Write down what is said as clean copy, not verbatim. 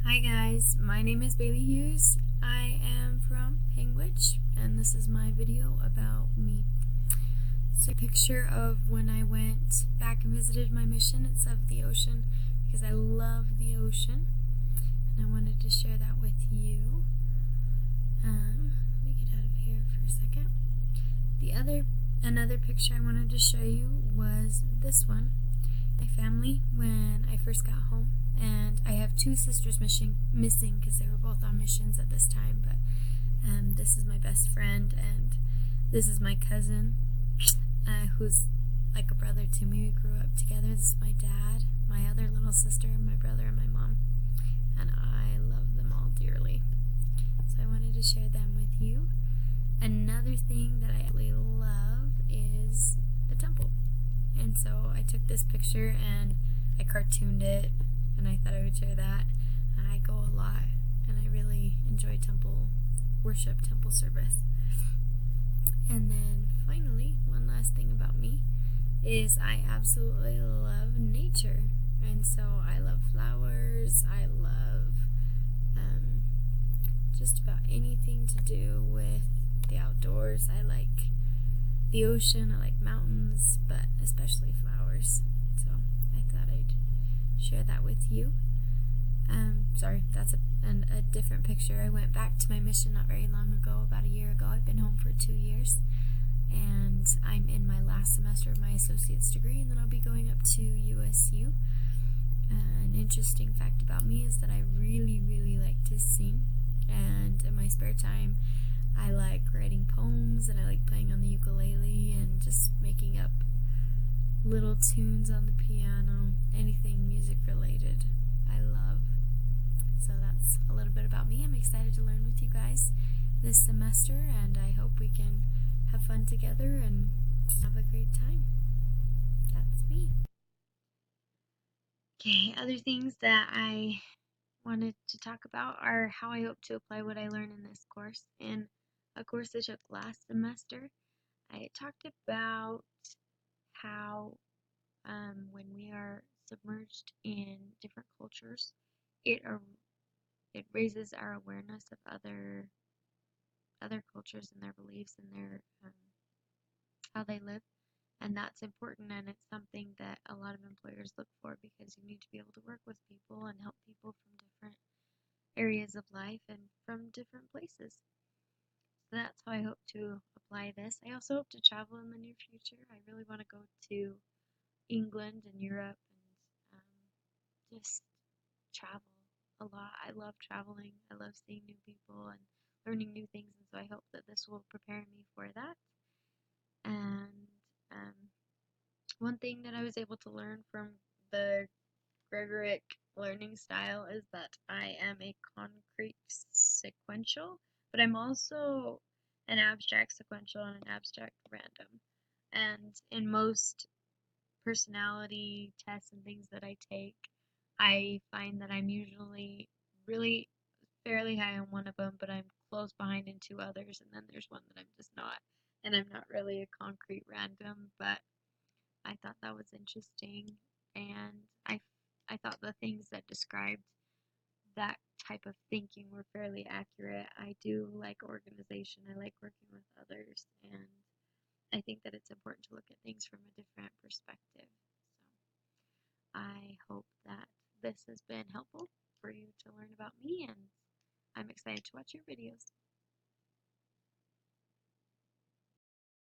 Hi guys, my name is Bailey Hughes. I am from Panguitch, and this is my video about me. So a picture of when I went back and visited my mission. It's of the ocean because I love the ocean, and I wanted to share that with you. Let me get out of here for a second. Another picture I wanted to show you was this one. My family when I first got home, and I have two sisters missing because they were both on missions at this time, but this is my best friend, and this is my cousin, who's like a brother to me. We grew up together. This is my dad, my other little sister, my brother, and my mom, and I love them all dearly. So I wanted to share them with you. Another thing that I really love is the temple. And so I took this picture and I cartooned it, and I thought I would share that. I go a lot, and I really enjoy temple worship, temple service. And then finally, one last thing about me is I absolutely love nature. And so I love flowers, I love just about anything to do with the outdoors. I like the ocean, I like mountains, but especially flowers. So I thought I'd share that with you. Sorry, that's a different picture. I went back to my mission not very long ago, about a year ago. I've been home for 2 years, and I'm in my last semester of my associate's degree, and then I'll be going up to USU. An interesting fact about me is that I really like to sing, and in my spare time I like writing poems, and I like playing on the ukulele and just making up little tunes on the piano. Anything music related I love. So that's a little bit about me. I'm excited to learn with you guys this semester, and I hope we can have fun together and have a great time. That's me. Okay, other things that I wanted to talk about are how I hope to apply what I learned in this course. In a course I took last semester, I talked about how when we are submerged in different cultures, it raises our awareness of other cultures and their beliefs and their how they live, and that's important, and it's something that a lot of employers look for because you need to be able to work with people and help people from different areas of life and from different places. So that's how I hope to apply this. I also hope to travel in the near future. I really want to go to England and Europe and just travel a lot. I love traveling. I love seeing new people and learning new things, and so I hope that this will prepare me for that. And one thing that I was able to learn from the Gregoric learning style is that I am a concrete sequential, but I'm also an abstract sequential and an abstract random. And in most personality tests and things that I take, I find that I'm usually really fairly high on one of them, but I'm close behind in two others, and then there's one that I'm just not. And I'm not really a concrete random, but I thought that was interesting, and I thought the things that described that type of thinking were fairly accurate. I do like organization. I like working with others, and I think that it's important to look at things from a different perspective. So I hope that this has been helpful for you to learn about me, and I'm excited to watch your videos.